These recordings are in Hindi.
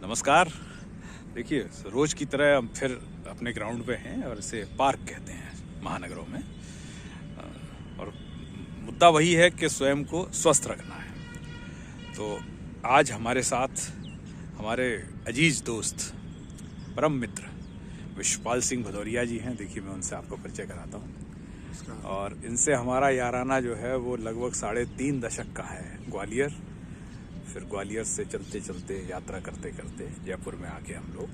नमस्कार। देखिए, रोज की तरह हम फिर अपने ग्राउंड पे हैं और इसे पार्क कहते हैं महानगरों में। और मुद्दा वही है कि स्वयं को स्वस्थ रखना है। तो आज हमारे साथ हमारे अजीज दोस्त, परम मित्र विश्वपाल सिंह भदौरिया जी हैं। देखिए, मैं उनसे आपको परिचय कराता हूँ। और इनसे हमारा याराना जो है वो लगभग 3.5 दशक का है। ग्वालियर, फिर ग्वालियर से चलते चलते यात्रा करते करते जयपुर में आके हम लोग,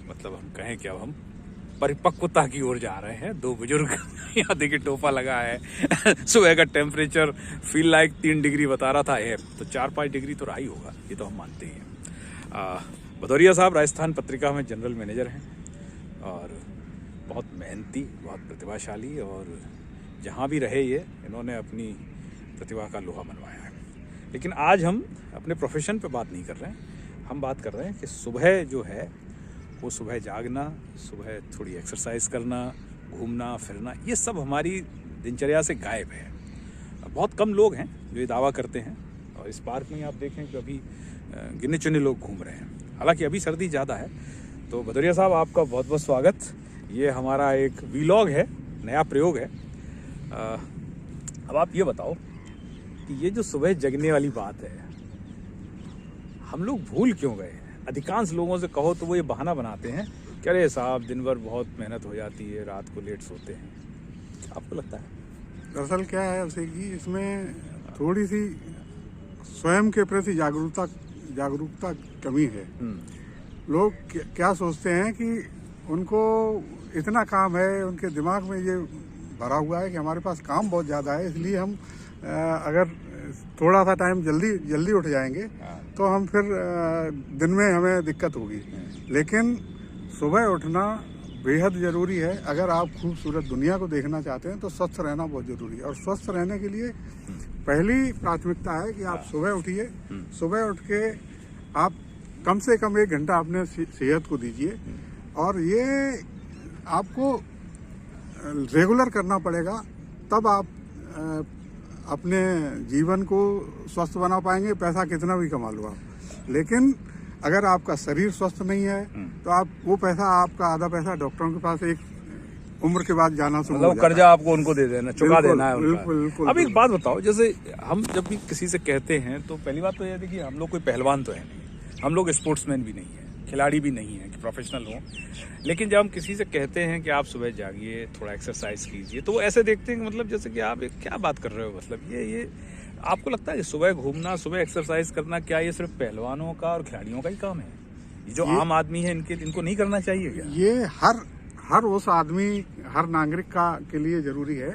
मतलब हम कहें कि अब हम परिपक्वता की ओर जा रहे हैं। दो बुजुर्ग यहाँ देखिए टोपा लगा है सुबह का टेम्परेचर फील लाइक 3 डिग्री बता रहा था, है तो 4-5 डिग्री तो रहा ही होगा, ये तो हम मानते ही हैं। भदौरिया साहब राजस्थान पत्रिका में जनरल मैनेजर हैं और बहुत मेहनती, बहुत प्रतिभाशाली, और जहाँ भी रहे ये इन्होंने अपनी प्रतिभा का लोहा मनवाया है। लेकिन आज हम अपने प्रोफेशन पे बात नहीं कर रहे हैं, हम बात कर रहे हैं कि सुबह जो है वो सुबह जागना, सुबह थोड़ी एक्सरसाइज करना, घूमना फिरना, ये सब हमारी दिनचर्या से गायब है। बहुत कम लोग हैं जो ये दावा करते हैं। और इस पार्क में आप देखें कि अभी गिने चुने लोग घूम रहे हैं, हालांकि अभी सर्दी ज़्यादा है। तो भदौरिया साहब, आपका बहुत बहुत स्वागत। ये हमारा एक वीलॉग है, नया प्रयोग है। अब आप ये बताओ कि ये जो सुबह जगने वाली बात है, हम लोग भूल क्यों गए? अधिकांश लोगों से कहो तो वो ये बहाना बनाते हैं कि अरे साहब, दिन भर बहुत मेहनत हो जाती है, रात को लेट सोते हैं। आपको लगता है? दरअसल क्या है उसे कि इसमें थोड़ी सी स्वयं के प्रति जागरूकता कमी है। लोग क्या सोचते हैं कि उनको इतना काम है, उनके दिमाग में ये भरा हुआ है कि हमारे पास काम बहुत ज़्यादा है, इसलिए हम अगर थोड़ा सा टाइम जल्दी उठ जाएंगे तो हम फिर दिन में हमें दिक्कत होगी। लेकिन सुबह उठना बेहद ज़रूरी है। अगर आप खूबसूरत दुनिया को देखना चाहते हैं तो स्वस्थ रहना बहुत ज़रूरी है। और स्वस्थ रहने के लिए पहली प्राथमिकता है कि आप सुबह उठिए। सुबह उठ के आप कम से कम 1 घंटा अपने सेहत को दीजिए, और ये आपको रेगुलर करना पड़ेगा, तब आप अपने जीवन को स्वस्थ बना पाएंगे। पैसा कितना भी कमा लो आप, लेकिन अगर आपका शरीर स्वस्थ नहीं है तो आप वो पैसा, आपका आधा पैसा डॉक्टरों के पास एक उम्र के बाद जाना शुरू हो जाता है। कर्जा आपको उनको दे देना, चुका देना है उनका। बिल्कुल। अब एक बात बताओ, जैसे हम जब भी किसी से कहते हैं तो पहली बात तो ये देखिए, हम लोग कोई पहलवान तो है नहीं, हम लोग स्पोर्ट्समैन भी नहीं है, खिलाड़ी भी नहीं है कि प्रोफेशनल हो। लेकिन जब हम किसी से कहते हैं कि आप सुबह जागिए, थोड़ा एक्सरसाइज कीजिए, तो वो ऐसे देखते हैं कि मतलब जैसे कि आप क्या बात कर रहे हो, मतलब ये आपको लगता है कि सुबह घूमना, सुबह एक्सरसाइज करना, क्या ये सिर्फ पहलवानों का और खिलाड़ियों का ही काम है? ये जो आम आदमी है इनको नहीं करना चाहिए क्या? ये हर उस आदमी, हर नागरिक के लिए जरूरी है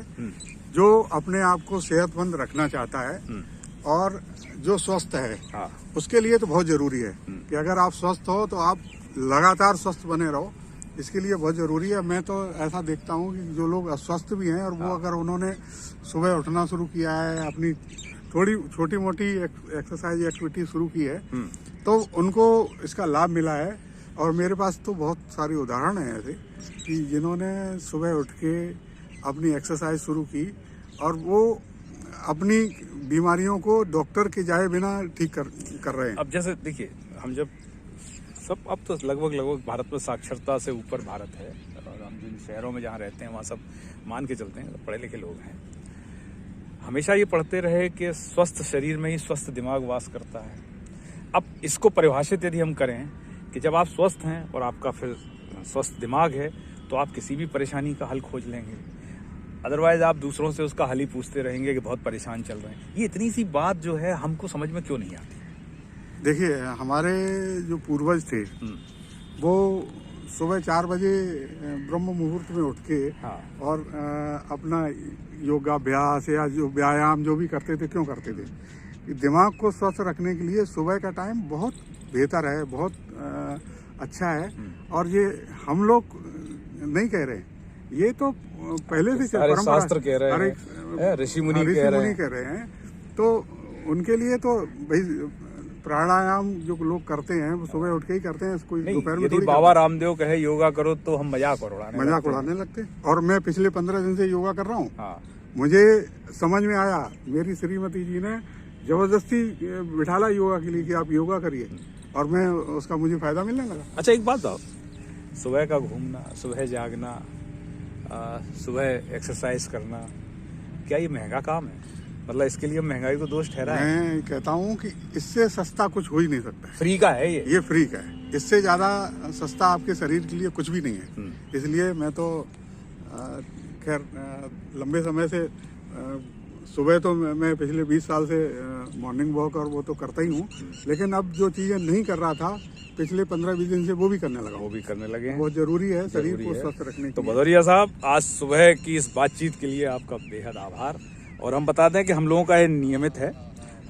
जो अपने आप को सेहतमंद रखना चाहता है और जो स्वस्थ है। हाँ। उसके लिए तो बहुत जरूरी है कि अगर आप स्वस्थ हो तो आप लगातार स्वस्थ बने रहो। इसके लिए बहुत जरूरी है। मैं तो ऐसा देखता हूँ कि जो लोग अस्वस्थ भी हैं और वो अगर उन्होंने सुबह उठना शुरू किया है, अपनी थोड़ी छोटी मोटी एक्सरसाइज एक्टिविटी शुरू की है, तो उनको इसका लाभ मिला है। और मेरे पास तो बहुत सारी उदाहरण हैं ऐसे कि जिन्होंने सुबह उठ के अपनी एक्सरसाइज शुरू की और वो अपनी बीमारियों को डॉक्टर के जाए बिना ठीक कर रहे हैं। अब जैसे देखिए, हम जब सब, अब तो लगभग भारत में साक्षरता से ऊपर भारत है, और हम जिन शहरों में जहाँ रहते हैं वहाँ सब मान के चलते हैं, पढ़े लिखे लोग हैं। हमेशा ये पढ़ते रहे कि स्वस्थ शरीर में ही स्वस्थ दिमाग वास करता है। अब इसको परिभाषित यदि हम करें कि जब आप स्वस्थ हैं और आपका फिर स्वस्थ दिमाग है तो आप किसी भी परेशानी का हल खोज लेंगे। अदरवाइज आप दूसरों से उसका हल ही पूछते रहेंगे कि बहुत परेशान चल रहे हैं। ये इतनी सी बात जो है हमको समझ में क्यों नहीं आती? देखिए, हमारे जो पूर्वज थे वो सुबह 4 बजे ब्रह्म मुहूर्त में उठ के और अपना योगाभ्यास या जो व्यायाम जो भी करते थे, क्यों करते थे? दिमाग को स्वस्थ रखने के लिए सुबह का टाइम बहुत बेहतर है, बहुत अच्छा है। और ये हम लोग नहीं कह रहे, ये तो पहले से परंपरा, शास्त्र कह रहे हैं, ऋषि मुनि कह रहे हैं। तो उनके लिए तो भाई प्राणायाम जो लोग करते हैं वो सुबह उठ के ही करते हैं। कोई दोपहर में यदि बाबा रामदेव कहे योगा करो तो हम मजाक उड़ाने लगते। और मैं पिछले 15 दिन से योगा कर रहा हूँ। मुझे समझ में आया, मेरी श्रीमती जी ने जबरदस्ती बिठाला योगा के लिए कि आप योगा करिए। और मैं उसका मुझे फायदा मिलने लगा। अच्छा एक बात बताओ, सुबह का घूमना, सुबह जागना, सुबह एक्सरसाइज करना, क्या ये महंगा काम है? मतलब इसके लिए महंगाई को दोष ठहरा है? मैं कहता हूँ कि इससे सस्ता कुछ हो ही नहीं सकता है। फ्री का है ये फ्री का है। इससे ज्यादा सस्ता आपके शरीर के लिए कुछ भी नहीं है। इसलिए मैं तो खैर लंबे समय से सुबह तो मैं पिछले 20 साल से मॉर्निंग वॉक और वो तो करता ही हूँ, लेकिन अब जो चीजें नहीं कर रहा था पिछले 15-20 दिन से वो भी करने लगा। वो भी करने लगे हैं। बहुत जरूरी है शरीर को स्वस्थ रखने के तो लिए। भदौरिया साहब, आज सुबह की इस बातचीत के लिए आपका बेहद आभार। और हम बता दें कि हम लोगों का ये नियमित है,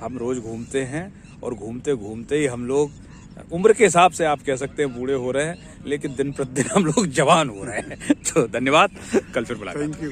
हम रोज घूमते हैं और घूमते घूमते ही हम लोग उम्र के हिसाब से आप कह सकते हैं बूढ़े हो रहे हैं, लेकिन दिन प्रतिदिन हम लोग जवान हो रहे हैं। तो धन्यवाद, कल फिर मुलाकात। Thank you.